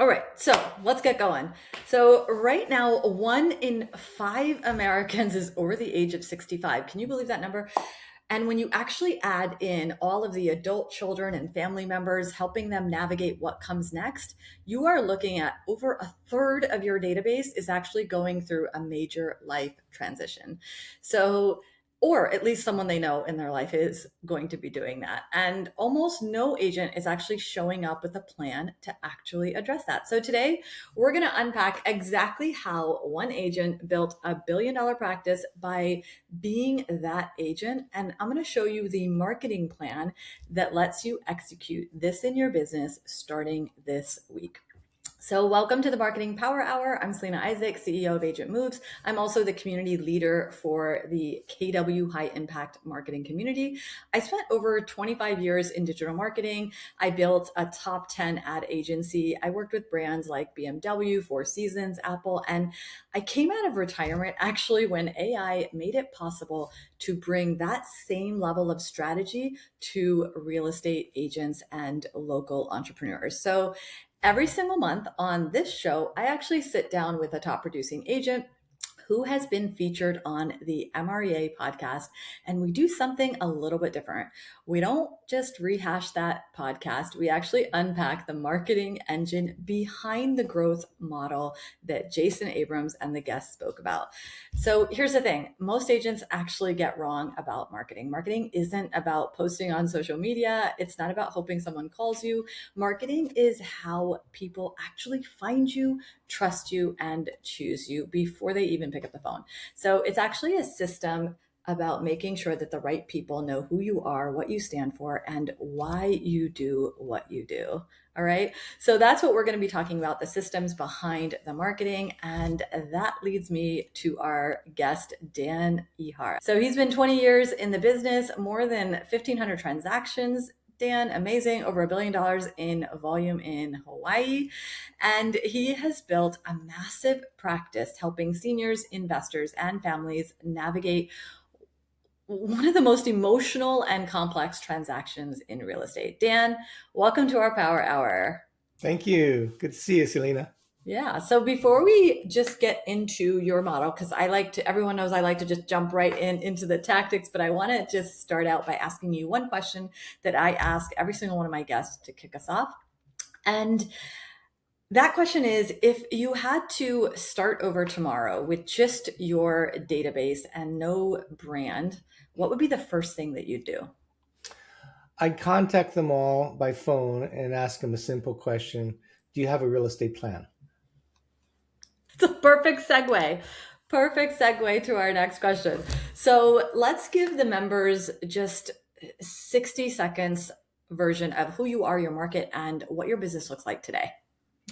All right, so let's get going. So right now, 1 in 5 Americans is over the age of 65. Can you believe that number? And when you actually add in all of the adult children and family members, helping them navigate what comes next, you are looking at over a third of your database is actually going through a major life transition. So or at least someone they know in their life is going to be doing that. And almost no agent is actually showing up with a plan to actually address that. So today, we're going to unpack exactly how one agent built a $1 billion practice by being that agent. And I'm going to show you the marketing plan that lets you execute this in your business starting this week. So welcome to the Marketing Power Hour. I'm Selina Eizik, CEO of AgentMoves. I'm also the community leader for the KW High Impact Marketing Community. I spent over 25 years in digital marketing. I built a top 10 ad agency. I worked with brands like BMW, Four Seasons, Apple, and I came out of retirement actually when AI made it possible to bring that same level of strategy to real estate agents and local entrepreneurs. So every single month on this show, I actually sit down with a top producing agent who has been featured on the MREA podcast, and we do something a little bit different. We don't just rehash that podcast. We actually unpack the marketing engine behind the growth model that Jason Abrams and the guests spoke about. So here's the thing. Most agents actually get wrong about marketing. Marketing isn't about posting on social media. It's not about hoping someone calls you. Marketing is how people actually find you, trust you, and choose you before they even pick up the phone. So it's actually a system about making sure that the right people know who you are, what you stand for, and why you do what you do. All right. So that's what we're going to be talking about, the systems behind the marketing. And that leads me to our guest, Dan Ihar. So he's been 20 years in the business, more than 1,500 transactions. Dan, amazing, over $1 billion in volume in Hawaii. And he has built a massive practice helping seniors, investors, and families navigate one of the most emotional and complex transactions in real estate. Dan, welcome to our Power Hour. Thank you. Good to see you, Selina. Yeah. So before we just get into your model, because everyone knows I like to just jump right into the tactics, but I want to just start out by asking you one question that I ask every single one of my guests to kick us off. And that question is, if you had to start over tomorrow with just your database and no brand, what would be the first thing that you'd do? I'd contact them all by phone and ask them a simple question. Do you have a real estate plan? It's a perfect segue. Perfect segue to our next question. So let's give the members just 60 seconds version of who you are, your market, and what your business looks like today.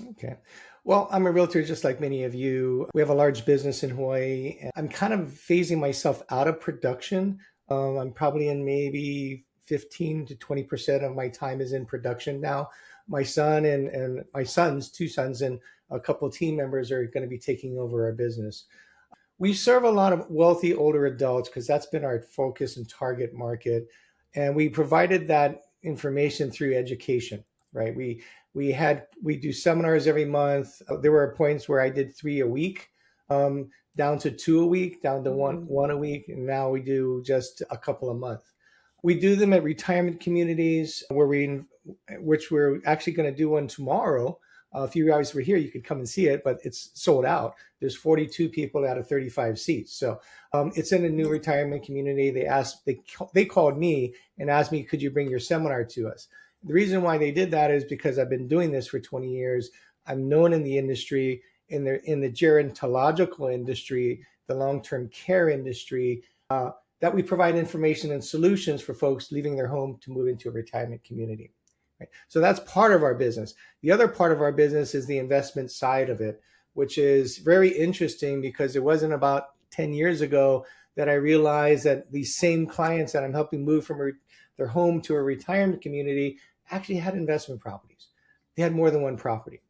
Okay. Well, I'm a realtor just like many of you. We have a large business in Hawaii. And I'm kind of phasing myself out of production. I'm probably in maybe 15 to 20% of my time is in production now. My son and my sons, 2 sons, and a couple of team members are going to be taking over our business. We serve a lot of wealthy older adults because that's been our focus and target market. And we provided that information through education, right? We do seminars every month. There were points where I did 3 a week, down to 2 a week, down to one a week, and now we do just a couple a month. We do them at retirement communities which we're actually going to do one tomorrow. If you guys were here, you could come and see it, but it's sold out. There's 42 people out of 35 seats. So it's in a new retirement community. They called me and asked me, could you bring your seminar to us? The reason why they did that is because I've been doing this for 20 years. I'm known in the industry, in the gerontological industry, the long-term care industry, that we provide information and solutions for folks leaving their home to move into a retirement community. Right? So that's part of our business. The other part of our business is the investment side of it, which is very interesting because it wasn't about 10 years ago that I realized that these same clients that I'm helping move from their home to a retirement community actually had investment properties. They had more than one property.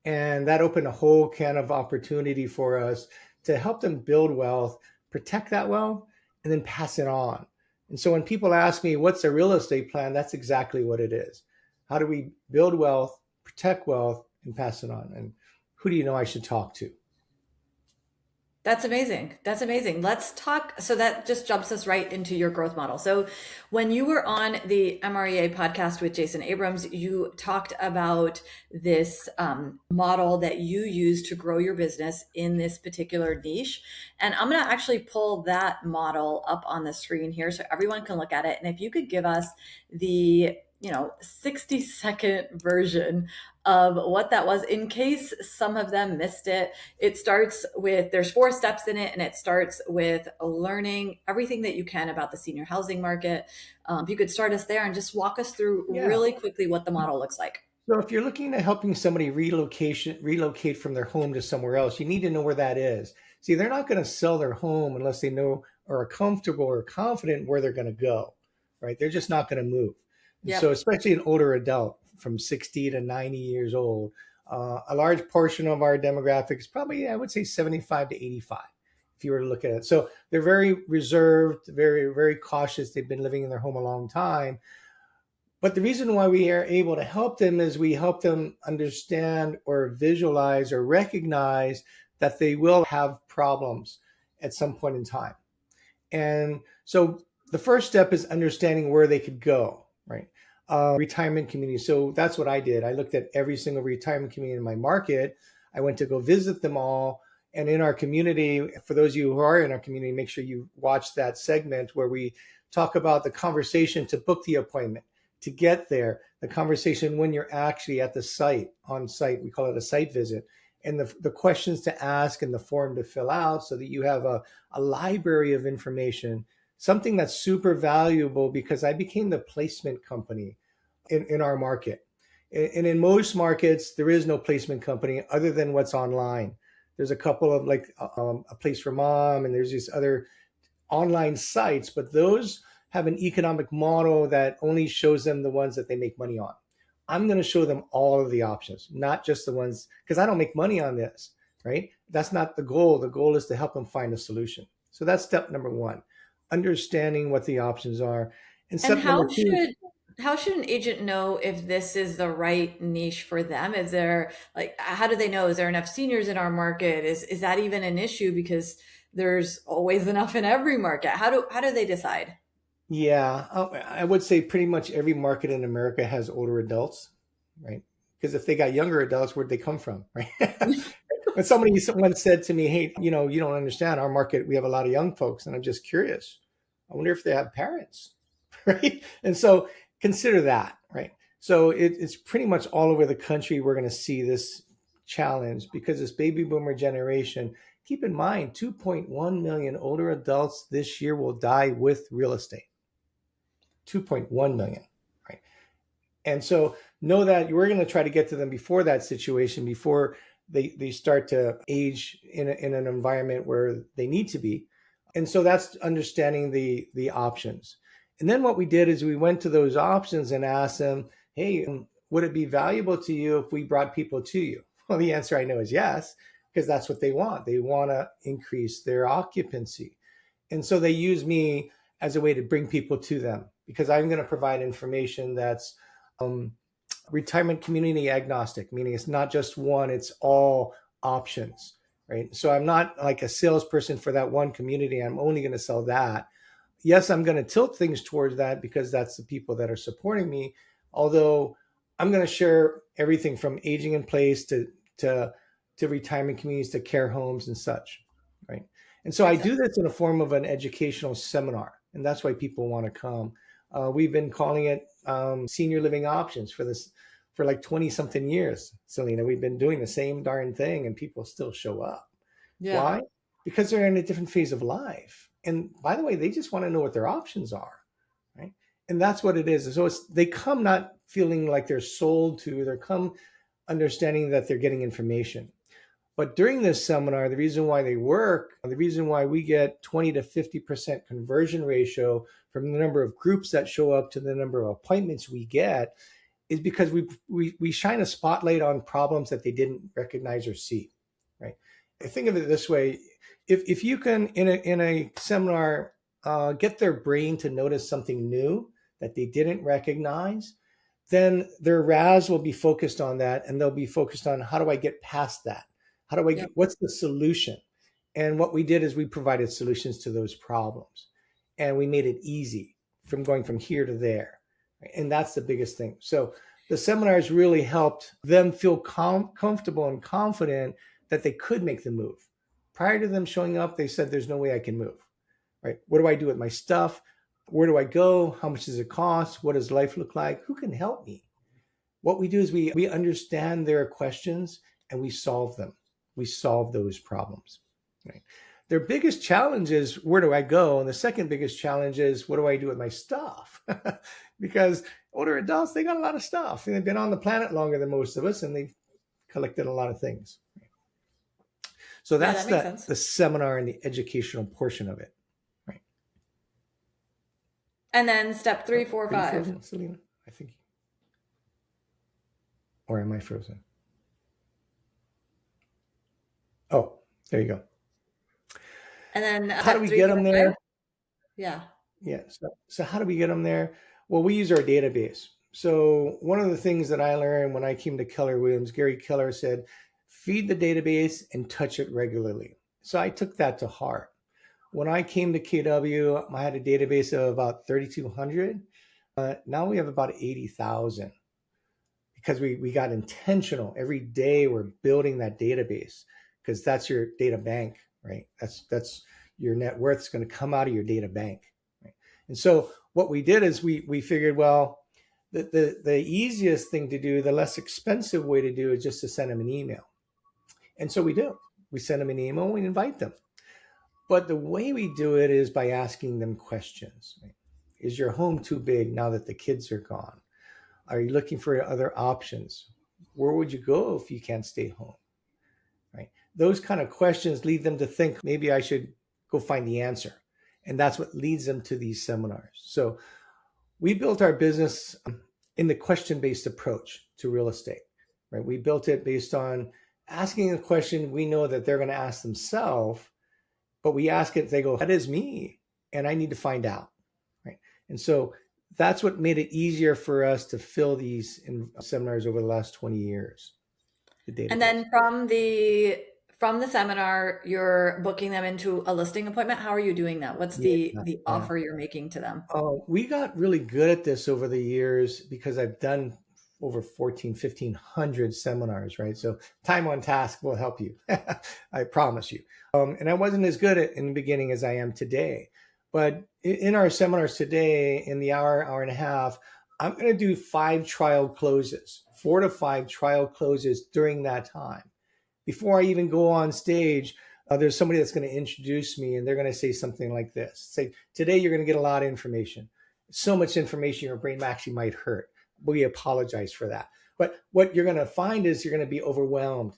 And that opened a whole can of opportunity for us to help them build wealth, protect that wealth, and then pass it on. And so when people ask me, what's a real estate plan? That's exactly what it is. How do we build wealth, protect wealth, and pass it on. And who do you know I should talk to? That's amazing. That's amazing. Let's talk. So that just jumps us right into your growth model. So when you were on the MREA podcast with Jason Abrams, you talked about this model that you use to grow your business in this particular niche. And I'm going to actually pull that model up on the screen here so everyone can look at it. And if you could give us the 60-second version of what that was in case some of them missed it. It starts with, there's 4 steps in it, and it starts with learning everything that you can about the senior housing market. If you could start us there and just walk us through Yeah. really quickly what the model looks like. So if you're looking at helping somebody relocate from their home to somewhere else, you need to know where that is. See, they're not going to sell their home unless they know or are comfortable or confident where they're going to go, right? They're just not going to move. And so Yep. especially an older adult from 60 to 90 years old, a large portion of our demographic is probably, I would say 75 to 85, if you were to look at it. So they're very reserved, very, very cautious. They've been living in their home a long time. But the reason why we are able to help them is we help them understand or visualize or recognize that they will have problems at some point in time. And so the first step is understanding where they could go, right? Retirement community. So that's what I did. I looked at every single retirement community in my market. I went to go visit them all. And in our community, for those of you who are in our community, make sure you watch that segment where we talk about the conversation to book the appointment, to get there, the conversation when you're actually at the site, on site. We call it a site visit. And the questions to ask and the form to fill out so that you have a library of information, something that's super valuable because I became the placement company in our market. And in most markets, there is no placement company other than what's online. There's a couple of like a place for mom, and there's these other online sites, but those have an economic model that only shows them the ones that they make money on. I'm going to show them all of the options, not just the ones, because I don't make money on this, right? That's not the goal. The goal is to help them find a solution. So that's step number 1, understanding what the options are. And And step number 2, how should an agent know if this is the right niche for them? Is there, like, how do they know? Is there enough seniors in our market? Is that even an issue? Because there's always enough in every market. How do they decide? yeah, I would say pretty much every market in America has older adults, right? Because if they got younger adults, where'd they come from, right? When somebody once said to me, "Hey, you don't understand our market. We have a lot of young folks," and I'm just curious. I wonder if they have parents, right? And so consider that, right? So it's pretty much all over the country. We're going to see this challenge because this baby boomer generation. Keep in mind, 2.1 million older adults this year will die with real estate. 2.1 million, right? And so know that we're going to try to get to them before that situation, before they start to age in an environment where they need to be. And so that's understanding the options. And then what we did is we went to those options and asked them, hey, would it be valuable to you if we brought people to you? Well, the answer I know is yes, because that's what they want. They want to increase their occupancy. And so they use me as a way to bring people to them because I'm going to provide information that's um, retirement community agnostic, meaning it's not just one, it's all options, right? So I'm not like a salesperson for that one community. I'm only going to sell that. Yes, I'm going to tilt things towards that because that's the people that are supporting me. Although I'm going to share everything from aging in place to retirement communities to care homes and such, right? And so I do Exactly. this in a form of an educational seminar, and that's why people want to come. We've been calling it senior living options for like 20 something years, Selena. We've been doing the same darn thing and people still show up. Yeah. Why? Because they're in a different phase of life. And by the way, they just want to know what their options are, right? And that's what it is. So they come not feeling like they're sold to, they come understanding that they're getting information. But during this seminar, the reason why they work, the reason why we get 20 to 50% conversion ratio from the number of groups that show up to the number of appointments we get is because we shine a spotlight on problems that they didn't recognize or see, right? I think of it this way: if you can in a seminar get their brain to notice something new that they didn't recognize, then their RAS will be focused on that, and they'll be focused on how do I get past that? How do I get, Yep. what's the solution? And what we did is we provided solutions to those problems, and we made it easy from going from here to there. And that's the biggest thing. So the seminars really helped them feel comfortable and confident that they could make the move. Prior to them showing up, they said, there's no way I can move, right? What do I do with my stuff? Where do I go? How much does it cost? What does life look like? Who can help me? What we do is we understand their questions and we solve them. We solve those problems. Right? Their biggest challenge is where do I go? And the second biggest challenge is what do I do with my stuff? Because older adults, they got a lot of stuff. And they've been on the planet longer than most of us, and they've collected a lot of things. So Yeah, that's that makes sense. the seminar and the educational portion of it. Right. And then step three, four, Are you five. frozen, Selena? I think. Or am I frozen? Oh, there you go. And then How do step we three, get four, them five. there? Yeah. Yeah. So how do we get them there? Well, we use our database. So one of the things that I learned when I came to Keller Williams, Gary Keller said, feed the database and touch it regularly. So I took that to heart. When I came to KW, I had a database of about 3,200. Now we have about 80,000 because we got intentional. Every day we're building that database because that's your data bank, right? That's your net worth is going to come out of your data bank. Right? And so what we did is we figured, well, the easiest thing to do, the less expensive way to do is just to send them an email. And so we do. We send them an email, we invite them. But the way we do it is by asking them questions. Right? Is your home too big now that the kids are gone? Are you looking for other options? Where would you go if you can't stay home? Right? Those kind of questions lead them to think maybe I should go find the answer. And that's what leads them to these seminars. So we built our business in the question-based approach to real estate. Right? We built it based on asking a question we know that they're going to ask themselves, but we ask it, they go, that is me, and I need to find out. Right? And so that's what made it easier for us to fill these seminars over the last 20 years, the And database. then from the seminar, you're booking them into a listing appointment. How are you doing that? What's Yeah, the yeah. offer you're making to them? We got really good at this over the years because I've done over 1,500 seminars, right? So time on task will help you. I promise you. And I wasn't as good in the beginning as I am today. But in our seminars today, in the hour and a half, I'm going to do 5 trial closes, 4 to 5 trial closes during that time. Before I even go on stage, there's somebody that's going to introduce me and they're going to say something like this. Say, today you're going to get a lot of information. So much information your brain actually might hurt. We apologize for that. But what you're going to find is you're going to be overwhelmed.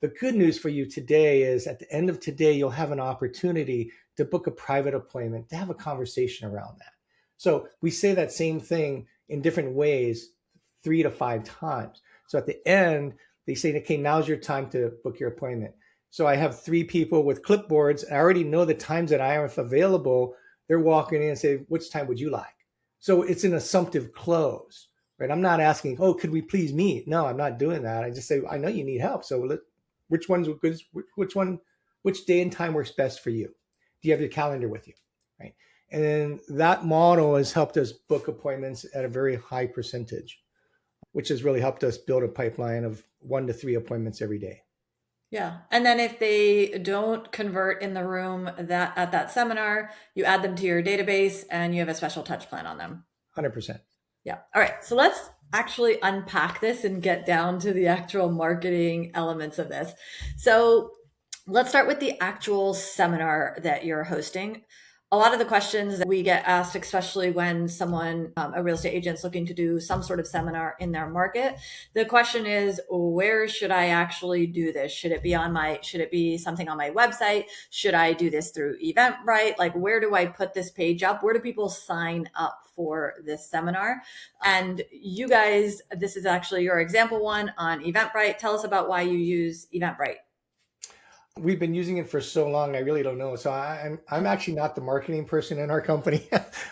The good news for you today is at the end of today, you'll have an opportunity to book a private appointment, to have a conversation around that. So we say that same thing in different ways 3 to 5 times. So at the end, they say, okay, now's your time to book your appointment. So I have 3 people with clipboards. I already know the times that I am available. They're walking in and say, which time would you like? So it's an assumptive close, right? I'm not asking, oh, could we please meet? No, I'm not doing that. I just say, I know you need help. So which one's good? Which day and time works best for you? Do you have your calendar with you? Right. And then that model has helped us book appointments at a very high percentage, which has really helped us build a pipeline of 1 to 3 appointments every day. Yeah. And then if they don't convert in the room that at that seminar, you add them to your database and you have a special touch plan on them. 100%. Yeah. All right. So let's actually unpack this and get down to the actual marketing elements of this. So let's start with the actual seminar that you're hosting. A lot of the questions that we get asked, especially when someone, a real estate agent's looking to do some sort of seminar in their market, the question is, where should I actually do this? Should it be something on my website? Should I do this through Eventbrite? Like, where do I put this page up? Where do people sign up for this seminar? And you guys, this is actually your example one on Eventbrite. Tell us about why you use Eventbrite. We've been using it for so long, I really don't know. So I'm actually not the marketing person in our company.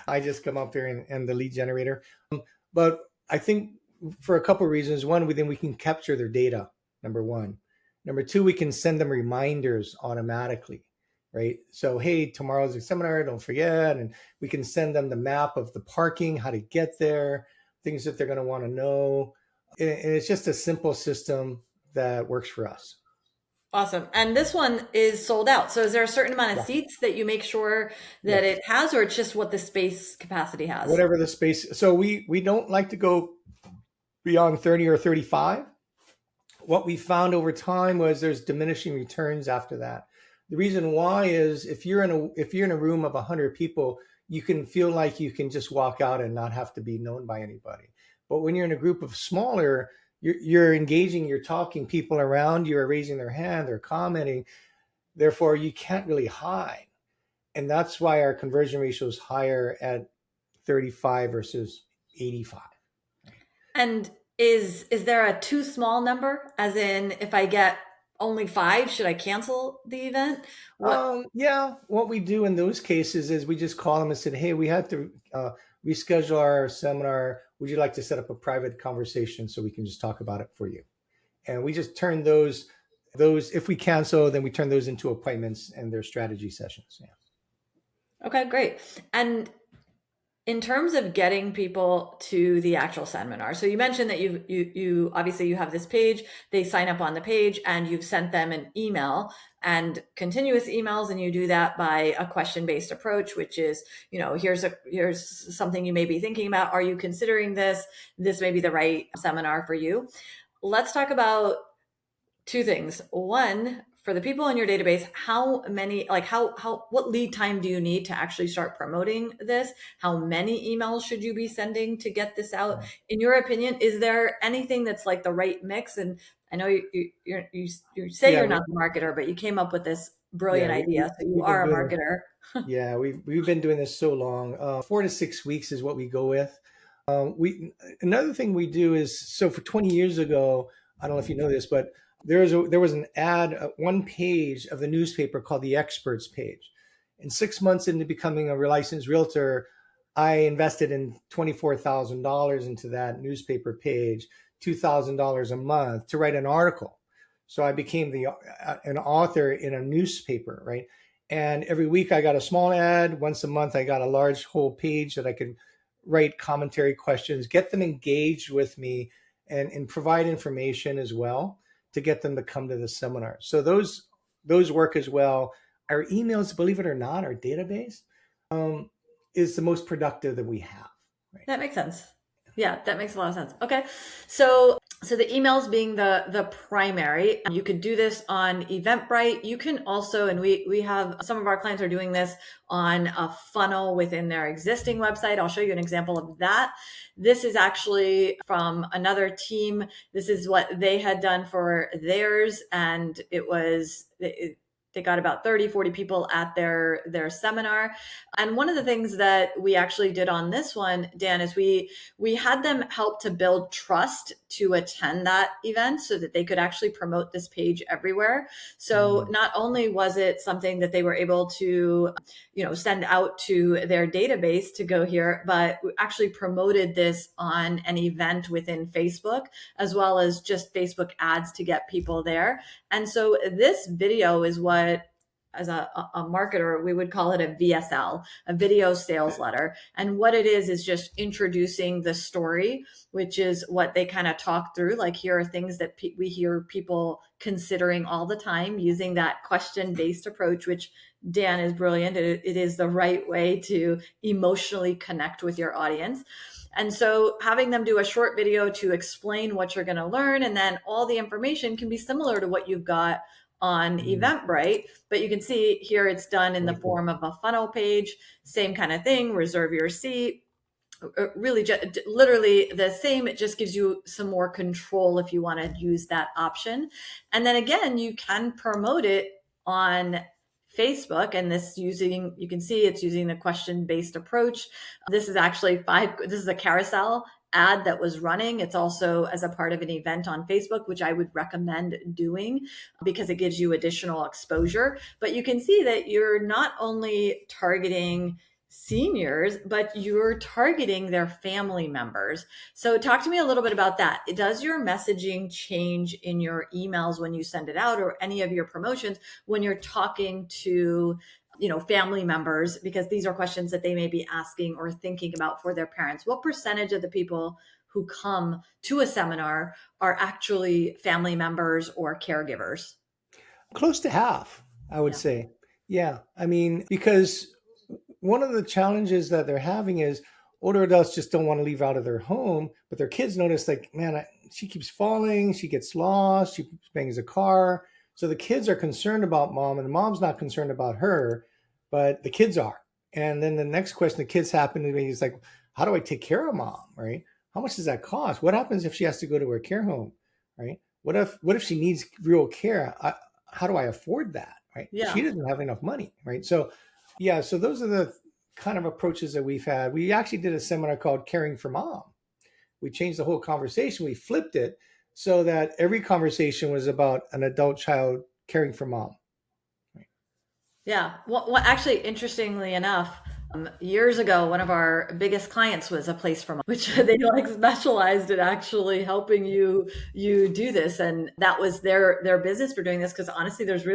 I just come up here and the lead generator. But I think for a couple of reasons. One, then we can capture their data, number one. Number two, we can send them reminders automatically, right? So, hey, tomorrow's a seminar, don't forget. And we can send them the map of the parking, how to get there, things that they're going to want to know. And it's just a simple system that works for us. Awesome. And this one is sold out. So is there a certain amount of Yeah. seats that you make sure that Yes. it has, or it's just what the space capacity has? Whatever the space. So we don't like to go beyond 30 or 35. What we found over time was there's diminishing returns after that. The reason why is if you're in a room of 100 people, you can feel like you can just walk out and not have to be known by anybody. But when you're in a group of smaller, you're engaging, you're talking, people around you are raising their hand, they're commenting. Therefore, you can't really hide. And that's why our conversion ratio is higher at 35 versus 85. And is there a too small number? As in, if I get only five, should I cancel the event? What? Yeah, what we do in those cases is we just call them and said, "Hey, we had to reschedule our seminar. Would you like to set up a private conversation so we can just talk about it for you?" And we just turn those if we cancel, then we turn those into appointments and their strategy sessions. Yeah. Okay, great. And in terms of getting people to the actual seminar, so you mentioned that you obviously you have this page, they sign up on the page, and you've sent them an email and continuous emails, and you do that by a question-based approach, which is, here's something you may be thinking about. Are you considering this? This may be the right seminar for you. Let's talk about two things. One, for the people in your database, how many, like what lead time do you need to actually start promoting this? How many emails should you be sending to get this out? In your opinion, is there anything that's like the right mix? And I know you say Yeah, you're not the marketer, but you came up with this brilliant yeah, idea. So you we've been are a doing this. marketer. Yeah, we've been doing this so long. 4 to 6 weeks is what we go with. We Another thing we do is, so for 20 years ago, I don't know if you know this, but there was an ad, one page of the newspaper called the Experts page. And 6 months into becoming a licensed realtor, I invested in $24,000 into that newspaper page, $2,000 a month to write an article. So I became an author in a newspaper, right? And every week I got a small ad. Once a month I got a large whole page that I could write commentary questions, get them engaged with me, and provide information as well to get them to come to the seminar. So those work as well. Our emails, believe it or not, our database is the most productive that we have. Right? That makes sense. Yeah, that makes a lot of sense. Okay. So the emails being the primary, you could do this on Eventbrite. You can also, and we have some of our clients are doing this on a funnel within their existing website. I'll show you an example of that. This is actually from another team. This is what they had done for theirs, and they got about 30, 40 people at their seminar. And one of the things that we actually did on this one, Dan, is we had them help to build trust to attend that event so that they could actually promote this page everywhere. So not only was it something that they were able to, send out to their database to go here, but we actually promoted this on an event within Facebook, as well as just Facebook ads to get people there. And so this video is what, as a marketer, we would call it a VSL, a video sales letter. And what it is just introducing the story, which is what they kind of talk through. Like, here are things that we hear people considering all the time, using that question-based approach, which, Dan, is brilliant. It is the right way to emotionally connect with your audience. And so having them do a short video to explain what you're going to learn, and then all the information can be similar to what you've got on Eventbrite, but you can see here it's done in the form of a funnel page, same kind of thing, reserve your seat, really just literally the same. It just gives you some more control if you want to use that option. And then again, you can promote it on Facebook, and you can see it's using the question-based approach. This is actually this is a carousel ad that was running. It's also as a part of an event on Facebook, which I would recommend doing because it gives you additional exposure. But you can see that you're not only targeting seniors, but you're targeting their family members. So talk to me a little bit about that. Does your messaging change in your emails when you send it out, or any of your promotions when you're talking to, family members? Because these are questions that they may be asking or thinking about for their parents. What percentage of the people who come to a seminar are actually family members or caregivers? Close to half, I would Yeah. say. Yeah. I mean, because one of the challenges that they're having is older adults just don't want to leave out of their home, but their kids notice, like, man, she keeps falling, she gets lost, she bangs a car. So the kids are concerned about mom, and mom's not concerned about her, but the kids are. And then the next question the kids happen to me is like, how do I take care of mom, right? How much does that cost? What happens if she has to go to her care home, right? What if she needs real care? How do I afford that, right? She Yeah. doesn't have enough money, right? So yeah, so those are the kind of approaches that we've had. We actually did a seminar called Caring for Mom. We changed the whole conversation. We flipped it so that every conversation was about an adult child caring for mom. Right. Yeah. Well, actually, interestingly enough, years ago, one of our biggest clients was a place for which they like specialized in actually helping you do this, and that was their business for doing this. Because honestly, there's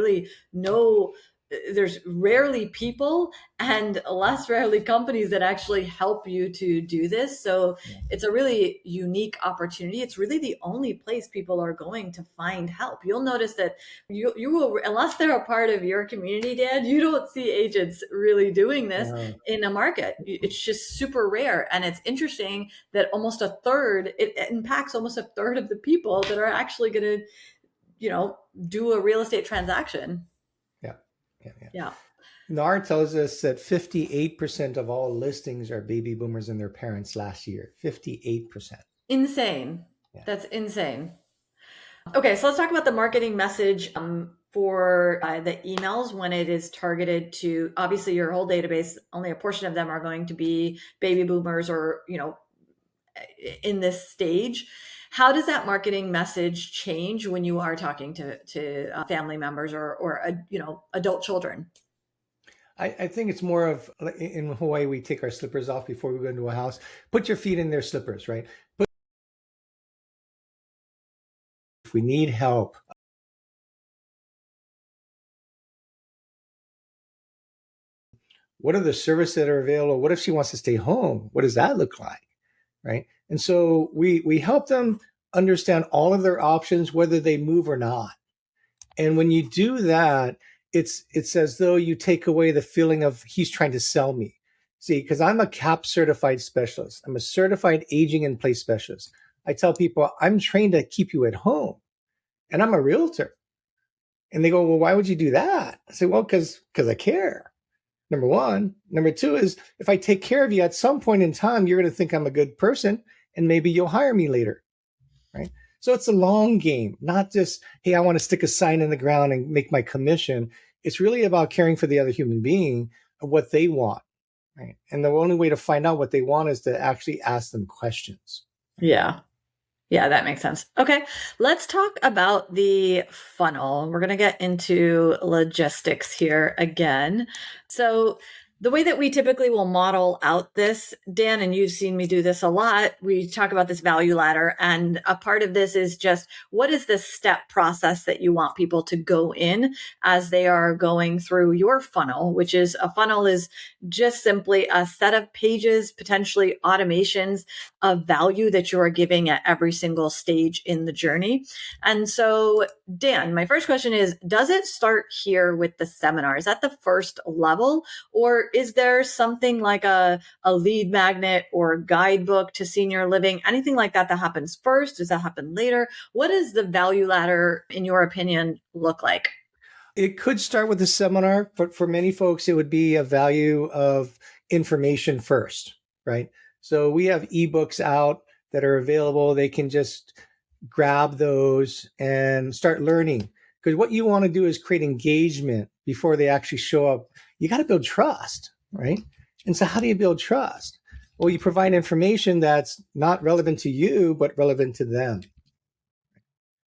rarely people and less rarely companies that actually help you to do this. So Yeah. it's a really unique opportunity. It's really the only place people are going to find help. You'll notice that you will, unless they're a part of your community, Dan, you don't see agents really doing this No. in a market. It's just super rare. And it's interesting that it impacts almost a third of the people that are actually going to, do a real estate transaction. Yeah. Yeah. Yeah. Yeah. NAR tells us that 58% of all listings are baby boomers and their parents last year. 58%. Insane. Yeah. That's insane. Okay, so let's talk about the marketing message for the emails when it is targeted to, obviously, your whole database. Only a portion of them are going to be baby boomers, or in this stage. How does that marketing message change when you are talking to family members, or adult children? I think it's more of, in Hawaii, we take our slippers off before we go into a house. Put your feet in their slippers, right? But if we need help, what are the services that are available? What if she wants to stay home? What does that look like? Right. And so we help them understand all of their options, whether they move or not. And when you do that, it's as though you take away the feeling of he's trying to sell me. See, because I'm a CAP certified specialist. I'm a certified aging in place specialist. I tell people I'm trained to keep you at home, and I'm a realtor. And they go, well, why would you do that? I say, well, because I care. Number one. Number two is, if I take care of you, at some point in time, you're going to think I'm a good person, and maybe you'll hire me later, right? So it's a long game, not just, hey, I want to stick a sign in the ground and make my commission. It's really about caring for the other human being and what they want, right? And the only way to find out what they want is to actually ask them questions. Yeah. Yeah, that makes sense. Okay, let's talk about the funnel. We're going to get into logistics here again. So, the way that we typically will model out this, Dan, and you've seen me do this a lot, we talk about this value ladder. And a part of this is just, what is the step process that you want people to go in as they are going through your funnel, which is, a funnel is just simply a set of pages, potentially automations of value that you are giving at every single stage in the journey. And so, Dan, my first question is, does it start here with the seminar? Is that the first level? Or is there something like a lead magnet or guidebook to senior living, anything like that happens first? Does that happen later? What does the value ladder, in your opinion, look like? It could start with a seminar, but for many folks, it would be a value of information first, right? So we have ebooks out that are available. They can just grab those and start learning. Because what you want to do is create engagement before they actually show up. You got to build trust, right? And so, how do you build trust? Well, you provide information that's not relevant to you, but relevant to them.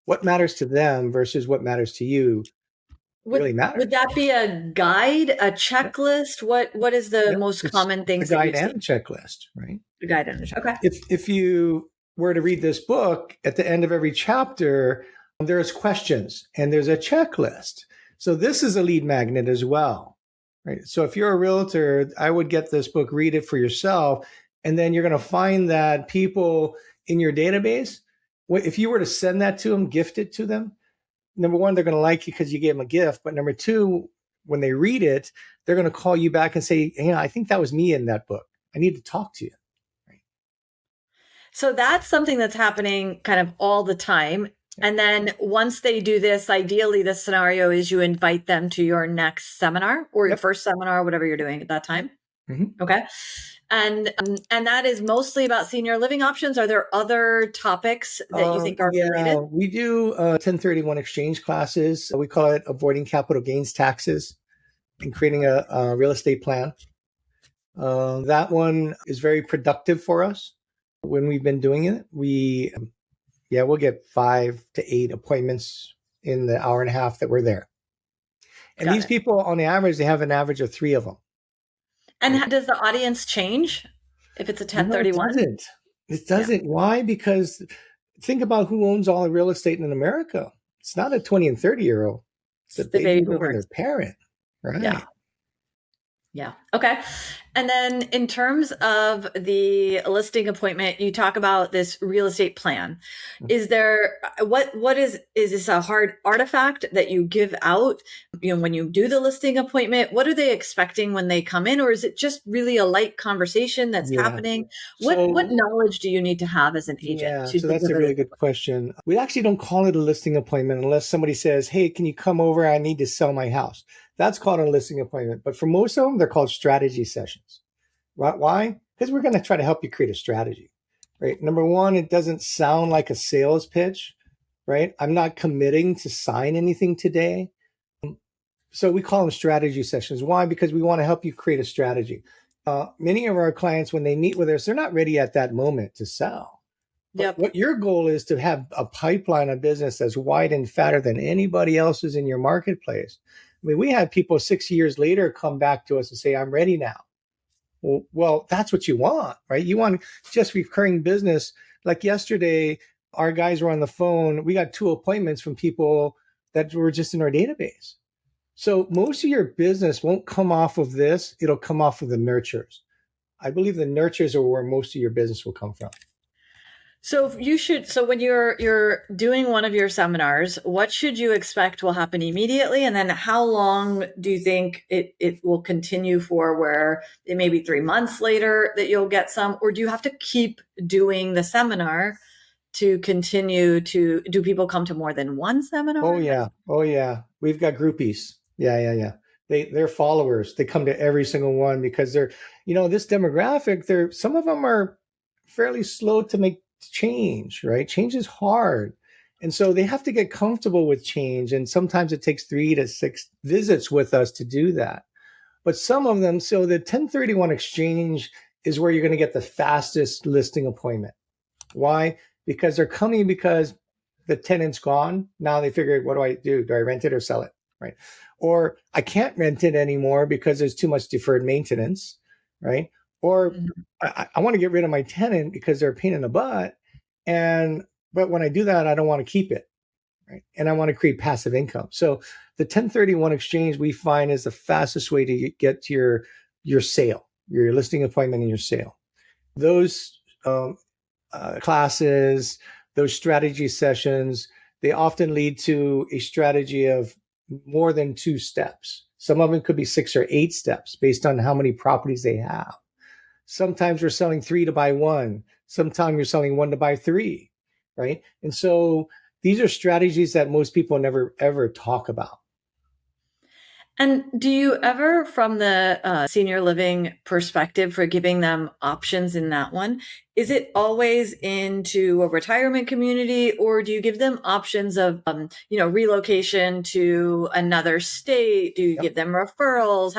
What matters to them versus what matters to you. Would really would matters. that be a guide, a Yep. checklist? What is the Yep. most It's common a things that guide you've and seen? a checklist, right? A guide and okay. If you were to read this book, at the end of every chapter, there's questions and there's a checklist. So this is a lead magnet as well, right? So if you're a realtor, I would get this book, read it for yourself, and then you're going to find that people in your database, if you were to send that to them, gift it to them, number one, they're going to like you because you gave them a gift. But number two, when they read it, they're going to call you back and say, "Hey, I think that was me in that book. I need to talk to you." Right? So that's something that's happening kind of all the time. Yeah. And then once they do this, ideally, the scenario is you invite them to your next seminar or your Yep. first seminar, whatever you're doing at that time. Mm-hmm. Okay. And that is mostly about senior living options. Are there other topics that you think are Yeah, related? we do 1031 exchange classes. We call it avoiding capital gains taxes and creating a real estate plan. That one is very productive for us. When we've been doing it, we'll get 5 to 8 appointments in the hour and a half that we're there. And Got these it. people, on the average, they have an average of 3 of them. And does the audience change if it's a No, it 1031? doesn't. It Yeah. doesn't. Why? Because think about who owns all the real estate in America. It's not a 20 and 30-year-old. It's the It's the baby baby boomer, their boomers. parent. Yeah. Right. Yeah. Okay. And then in terms of the listing appointment, you talk about this real estate plan. Is there what is this a hard artifact that you give out, when you do the listing appointment? What are they expecting when they come in, or is it just really a light conversation that's Yeah. happening? What So, knowledge do you need to have as an agent yeah, to so that's a deliver really this? good question. We actually don't call it a listing appointment unless somebody says, "Hey, can you come over? I need to sell my house." That's called a listing appointment. But for most of them, they're called strategy sessions. Right? Why? Because we're going to try to help you create a strategy. Right? Number one, it doesn't sound like a sales pitch. Right? I'm not committing to sign anything today. So we call them strategy sessions. Why? Because we want to help you create a strategy. Many of our clients, when they meet with us, they're not ready at that moment to sell. But Yep. what your goal is to have a pipeline of business that's wide and fatter than anybody else's in your marketplace. I mean, we had people 6 years later come back to us and say, "I'm ready now." Well, that's what you want, right? You want just recurring business. Like yesterday, our guys were on the phone. We got 2 appointments from people that were just in our database. So most of your business won't come off of this. It'll come off of the nurtures. I believe the nurtures are where most of your business will come from. So when you're doing one of your seminars, what should you expect will happen immediately? And then how long do you think it will continue for, where it may be 3 months later that you'll get some, or do you have to keep doing the seminar to continue to, do people come to more than one Oh seminar? yeah. Oh yeah. We've got groupies. Yeah, yeah, yeah. They're followers. They come to every single one because this demographic, some of them are fairly slow to make change, right? Change is hard. And so they have to get comfortable with change. And sometimes it takes 3 to 6 visits with us to do that. But some of them, so the 1031 exchange is where you're going to get the fastest listing appointment. Why? Because they're coming because the tenant's gone. Now they figure, what do I do? Do I rent it or sell it? Right. Or I can't rent it anymore because there's too much deferred maintenance. Right. Or Mhm. I want to get rid of my tenant because they're a pain in the butt. But when I do that, I don't want to keep it. Right. And I want to create passive income. So the 1031 exchange we find is the fastest way to get to your sale, your listing appointment and your sale. Those classes, those strategy sessions, they often lead to a strategy of more than 2 steps. Some of them could be 6 or 8 steps based on how many properties they have. Sometimes we're selling 3 to buy 1. Sometimes you're selling 1 to buy 3, right? And so these are strategies that most people never ever talk about. And do you ever, from the senior living perspective, for giving them options in that one, is it always into a retirement community, or do you give them options of, relocation to another state? Do you Yep. give them referrals?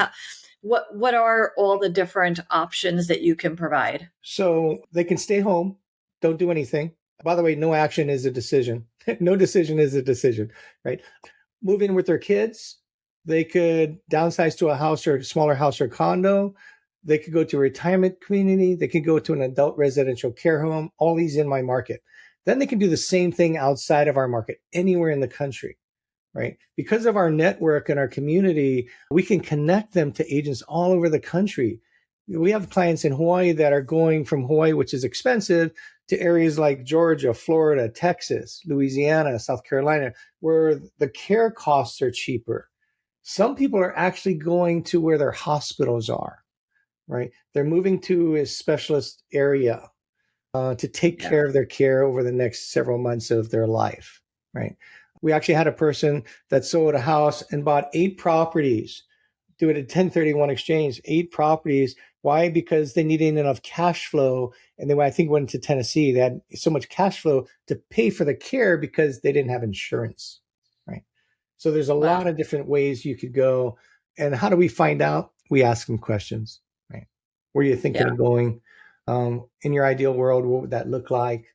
What are all the different options that you can provide? So they can stay home, don't do anything. By the way, no action is a decision. No decision is a decision, right? Move in with their kids, They could downsize to a house or a smaller house or condo. They could go to a retirement community. They could go to an adult residential care home. All these in my market. Then they can do the same thing outside of our market, anywhere in the country, right? Because of our network and our community, we can connect them to agents all over the country. We have clients in Hawaii that are going from Hawaii, which is expensive, to areas like Georgia, Florida, Texas, Louisiana, South Carolina, where the care costs are cheaper. Some people are actually going to where their hospitals are, right? They're moving to a specialist area to take Yeah. care of their care over the next several months of their life, right? We actually had a person that sold a house and bought 8 properties, do it at 1031 exchange, 8 properties. Why? Because they needed enough cash flow. And then I think went to Tennessee, they had so much cash flow to pay for the care because they didn't have insurance, right? So there's a Wow. lot of different ways you could go. And how do we find out? We ask them questions, right? Where are you thinking Yeah. of going? In your ideal world, what would that look like?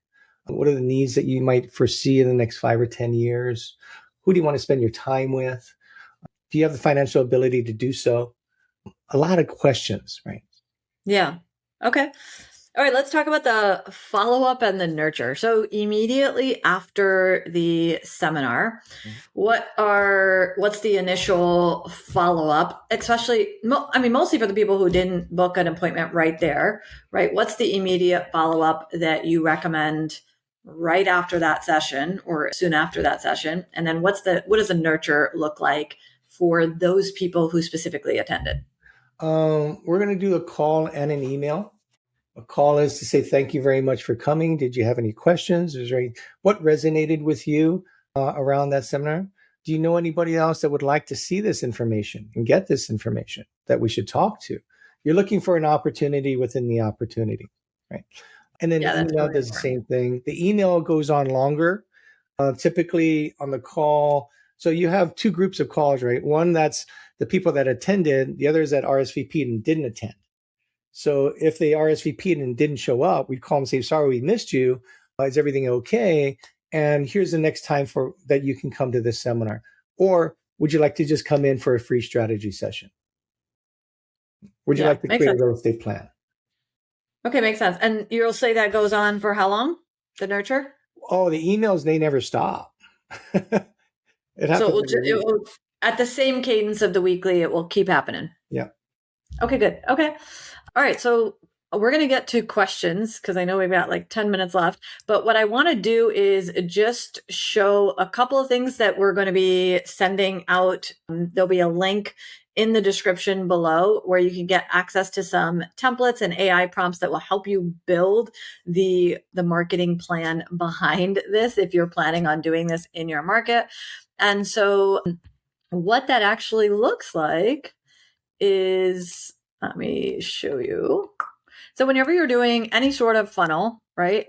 What are the needs that you might foresee in the next 5 or 10 years? Who do you want to spend your time with? Do you have the financial ability to do so? A lot of questions, right? Yeah. Okay. All right, let's talk about the follow up and the nurture. So immediately after the seminar, what's the initial follow up, especially I mean mostly for the people who didn't book an appointment right there, right? What's the immediate follow up that you recommend right after that session or soon after that session? And then what does a nurture look like for those people who specifically attended? We're going to do a call and an email. A call is to say thank you very much for coming. Did you have any questions? What resonated with you around that seminar? Do you know anybody else that would like to see this information and get this information that we should talk to? You're looking for an opportunity within the opportunity, right? And then Yeah, the that's email really does the important. same thing. The email goes on longer, typically on the call. So you have two groups of calls, right? One that's the people that attended, the other is that RSVP'd and didn't attend. So if they RSVP'd and didn't show up, we'd call them and say, sorry, we missed you. Is everything okay? And here's the next time for that you can come to this seminar. Or would you like to just come in for a free strategy session? Would you Yeah, like to makes create a sense. real estate plan? Okay, makes sense. And you'll say that goes on for how long? The nurture? Oh, the emails, they never stop. It So happens every it week. will at the same cadence of the weekly, it will keep happening. Yeah. Okay, good. Okay. All right. So we're going to get to questions because I know we've got like 10 minutes left. But what I want to do is just show a couple of things that we're going to be sending out. There'll be a link in the description below where you can get access to some templates and AI prompts that will help you build the marketing plan behind this if you're planning on doing this in your market. And so what that actually looks like is, let me show you. So whenever you're doing any sort of funnel, right?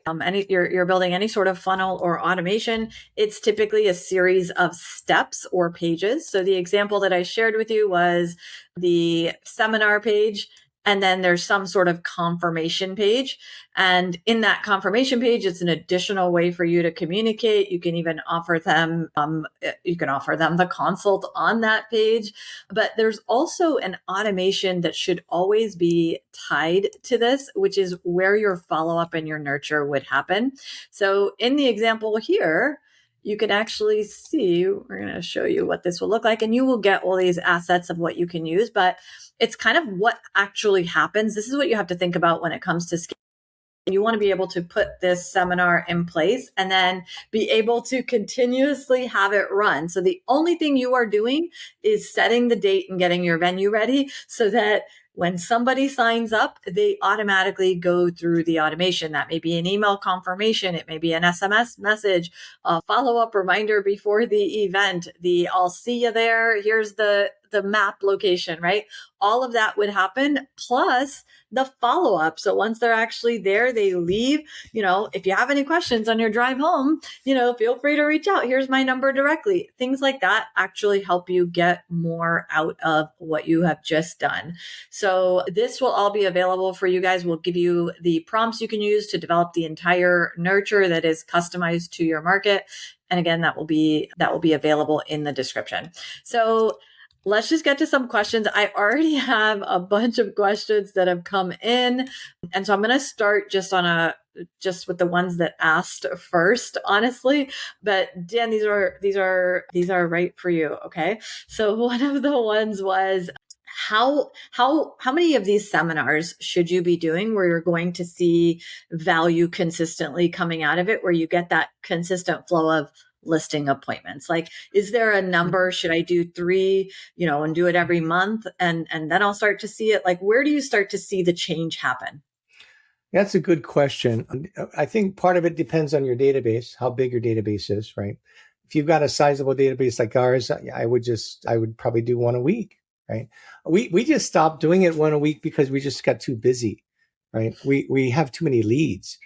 You're building any sort of funnel or automation, it's typically a series of steps or pages. So the example that I shared with you was the seminar page. And then there's some sort of confirmation page. And in that confirmation page, it's an additional way for you to communicate. You can even offer them, the consult on that page. But there's also an automation that should always be tied to this, which is where your follow up and your nurture would happen. So in the example here, you can actually see, we're going to show you what this will look like, and you will get all these assets of what you can use, but it's kind of what actually happens. This is what you have to think about when it comes to scaling. You want to be able to put this seminar in place and then be able to continuously have it run. So the only thing you are doing is setting the date and getting your venue ready so that when somebody signs up, they automatically go through the automation. That may be an email confirmation. It may be an SMS message, a follow-up reminder before the event, the I'll see you there. Here's the map location, right? All of that would happen. Plus the follow up. So once they're actually there, they leave. If you have any questions on your drive home, feel free to reach out. Here's my number directly. Things like that actually help you get more out of what you have just done. So this will all be available for you guys. We'll give you the prompts you can use to develop the entire nurture that is customized to your market. And again, that will be available in the description. So let's just get to some questions. I already have a bunch of questions that have come in. And so I'm going to start just with the ones that asked first, honestly. But Dan, these are right for you. Okay. So one of the ones was, how many of these seminars should you be doing where you're going to see value consistently coming out of it, where you get that consistent flow of listing appointments? Like, is there a number? Should I do 3, and do it every month, and then I'll start to see it? Like, where do you start to see the change happen? That's a good question. I think part of it depends on your database, how big your database is, right? If you've got a sizable database like ours, I would probably do one a week, right? We just stopped doing it one a week because we just got too busy, right? We have too many leads.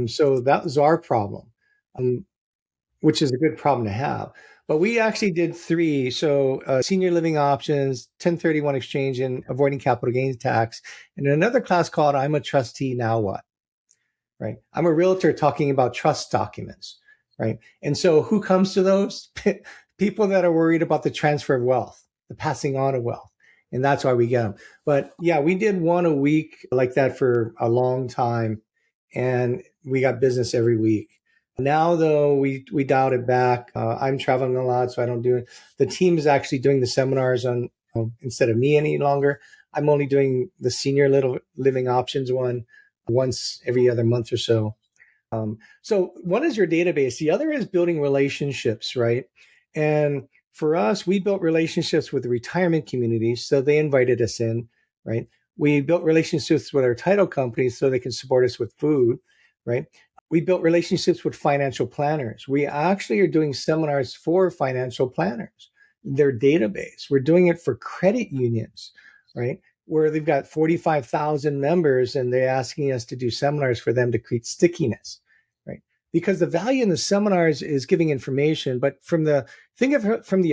So that was our problem, which is a good problem to have. But we actually did 3. So senior living options, 1031 exchange, and avoiding capital gains tax. And another class called I'm a trustee, now what? Right? I'm a realtor talking about trust documents, right? And so who comes to those? People that are worried about the transfer of wealth, the passing on of wealth. And that's why we get them. But yeah, we did one a week like that for a long time. And we got business every week. Now, though, we dialed it back. I'm traveling a lot, so I don't do it. The team is actually doing the seminars on instead of me any longer. I'm only doing the senior little living options one once every other month or so. So one is your database. The other is building relationships, right? And for us, we built relationships with the retirement communities, so they invited us in, right? We built relationships with our title companies so they can support us with food, right? We built relationships with financial planners. We actually are doing seminars for financial planners, their database. We're doing it for credit unions, right? Where they've got 45,000 members and they're asking us to do seminars for them to create stickiness, right? Because the value in the seminars is giving information, but from the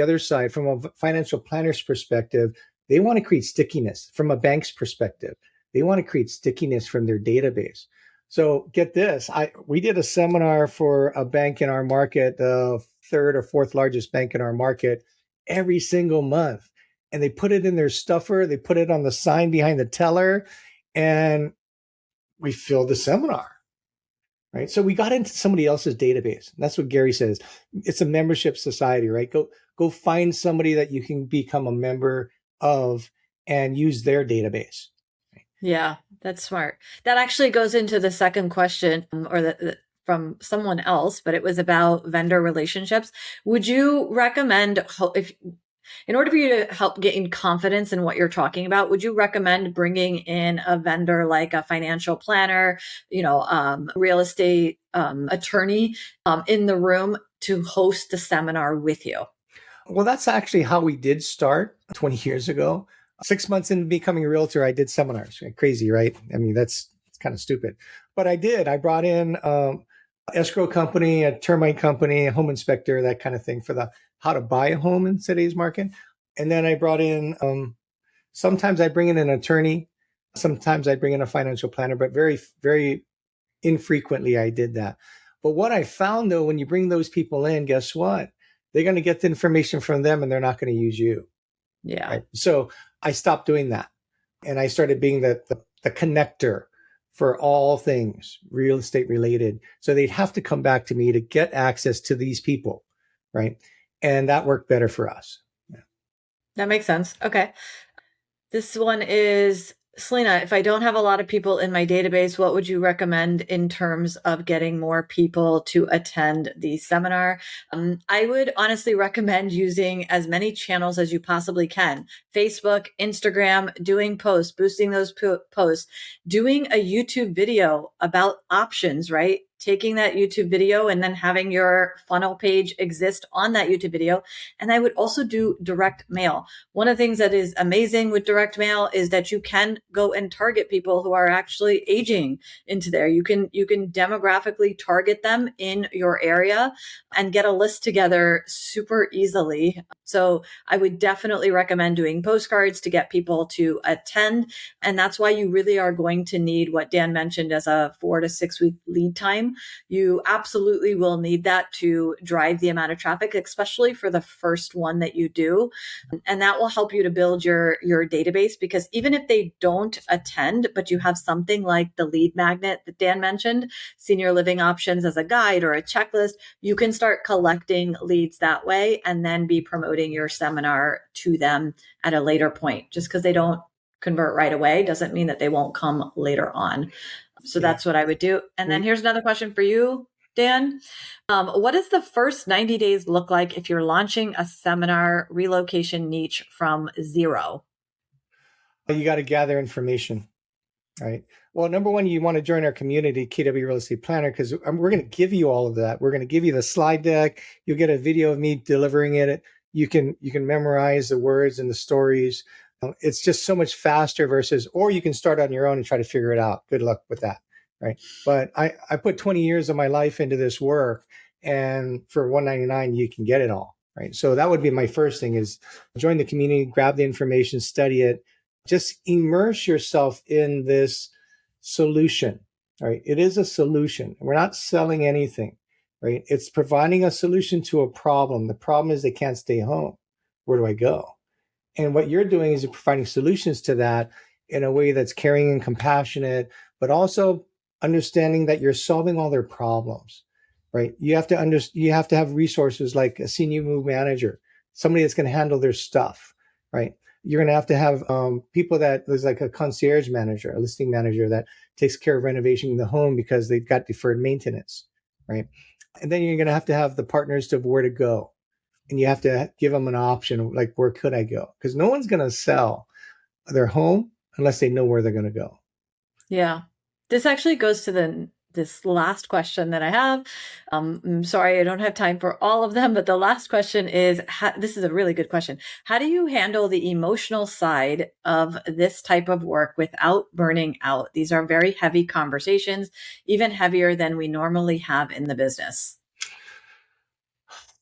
other side, from a financial planner's perspective, they want to create stickiness. From a bank's perspective, they want to create stickiness from their database. So get this, we did a seminar for a bank in our market, the 3rd or 4th largest bank in our market, every single month. And they put it in their stuffer, they put it on the sign behind the teller, and we filled the seminar, right? So we got into somebody else's database. That's what Gary says. It's a membership society, right? Go find somebody that you can become a member of and use their database. Yeah, that's smart. That actually goes into the second question, or from someone else, but it was about vendor relationships. Would you recommend, if in order for you to help gain confidence in what you're talking about, would you recommend bringing in a vendor like a financial planner, real estate attorney in the room to host the seminar with you? Well, that's actually how we did start 20 years ago. 6 months into becoming a realtor, I did seminars. Crazy, right? I mean, it's kind of stupid. But I did. I brought in escrow company, a termite company, a home inspector, that kind of thing for the how to buy a home in today's market. And then I brought in, sometimes I bring in an attorney, sometimes I bring in a financial planner, but very, very infrequently I did that. But what I found though, when you bring those people in, guess what? They're going to get the information from them and they're not going to use you. Yeah. Right? So I stopped doing that. And I started being the connector for all things real estate related. So they'd have to come back to me to get access to these people. Right. And that worked better for us. Yeah. That makes sense. Okay. This one is, Selina, if I don't have a lot of people in my database, what would you recommend in terms of getting more people to attend the seminar? I would honestly recommend using as many channels as you possibly can. Facebook, Instagram, doing posts, boosting those posts, doing a YouTube video about options, right? Taking that YouTube video and then having your funnel page exist on that YouTube video. And I would also do direct mail. One of the things that is amazing with direct mail is that you can go and target people who are actually aging into there. You can demographically target them in your area and get a list together super easily. So I would definitely recommend doing postcards to get people to attend. And that's why you really are going to need what Dan mentioned as a 4 to 6 week lead time time. You absolutely will need that to drive the amount of traffic, especially for the first one that you do. And that will help you to build your database, because even if they don't attend, but you have something like the lead magnet that Dan mentioned, senior living options as a guide or a checklist, you can start collecting leads that way and then be promoting your seminar to them at a later point. Just because they don't convert right away doesn't mean that they won't come later on. So Yeah. that's what I would do. And then here's another question for you, Dan. What does the first 90 days look like if you're launching a seminar relocation niche from zero? You got to gather information, right? Well, number one, you want to join our community, KW Real Estate Planner, because we're going to give you all of that. We're going to give you the slide deck. You'll get a video of me delivering it. You can memorize the words and the stories. It's just so much faster versus, or you can start on your own and try to figure it out. Good luck with that, right? But I put 20 years of my life into this work, and for $199, you can get it all, right? So that would be my first thing: is join the community, grab the information, study it, just immerse yourself in this solution, right? It is a solution. We're not selling anything, right? It's providing a solution to a problem. The problem is they can't stay home. Where do I go? And what you're doing is you're providing solutions to that in a way that's caring and compassionate, but also understanding that you're solving all their problems, right? You have to you have to have resources like a senior move manager, somebody that's going to handle their stuff, right? You're going to have people that there's like a concierge manager, a listing manager that takes care of renovating the home because they've got deferred maintenance, right? And then you're going to have the partners of where to go. And you have to give them an option, like, where could I go? Because no one's going to sell their home unless they know where they're going to go. Yeah. This actually goes to this last question that I have. I'm sorry, I don't have time for all of them, but the last question is, this is a really good question. How do you handle the emotional side of this type of work without burning out? These are very heavy conversations, even heavier than we normally have in the business.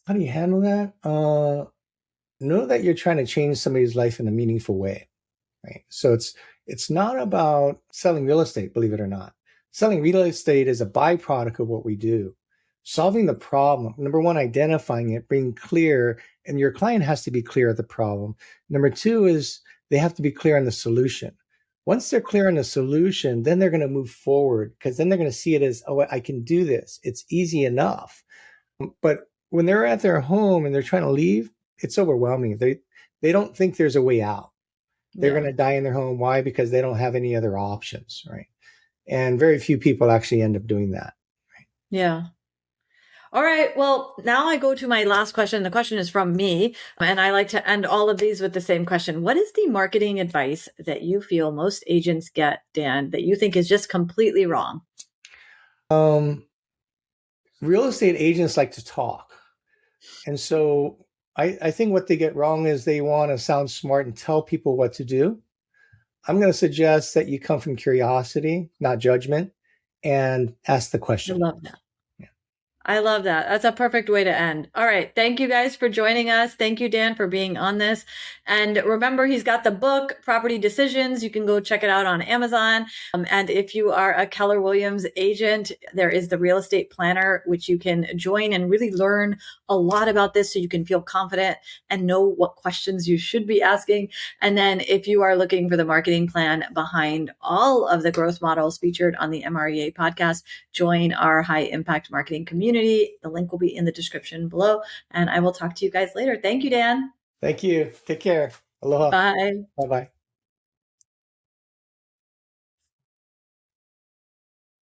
How do you handle that? Know that you're trying to change somebody's life in a meaningful way, right? So it's not about selling real estate, believe it or not. Selling real estate is a byproduct of what we do. Solving the problem, number one, identifying it, being clear, and your client has to be clear of the problem. Number two is they have to be clear on the solution. Once they're clear on the solution, then they're going to move forward, because then they're going to see it as, oh, I can do this. It's easy enough. But when they're at their home and they're trying to leave, it's overwhelming. They don't think there's a way out. They're going to die in their home. Why? Because they don't have any other options, right? And very few people actually end up doing that. Right? Yeah. All right. Well, now I go to my last question. The question is from me, and I like to end all of these with the same question. What is the marketing advice that you feel most agents get, Dan, that you think is just completely wrong? Real estate agents like to talk. And so I think what they get wrong is they want to sound smart and tell people what to do. I'm going to suggest that you come from curiosity, not judgment, and ask the I question. love that. Yeah. I love that. That's a perfect way to end. All right. Thank you guys for joining us. Thank you, Dan, for being on this. And remember, he's got the book, Property Decisions. You can go check it out on Amazon. And if you are a Keller Williams agent, there is the Real Estate Planner, which you can join and really learn a lot about this so you can feel confident and know what questions you should be asking. And then if you are looking for the marketing plan behind all of the growth models featured on the MREA podcast, join our high impact marketing community. The link will be in the description below, and I will talk to you guys later. Thank you, Dan. Thank you. Take care. Aloha. Bye. Bye-bye.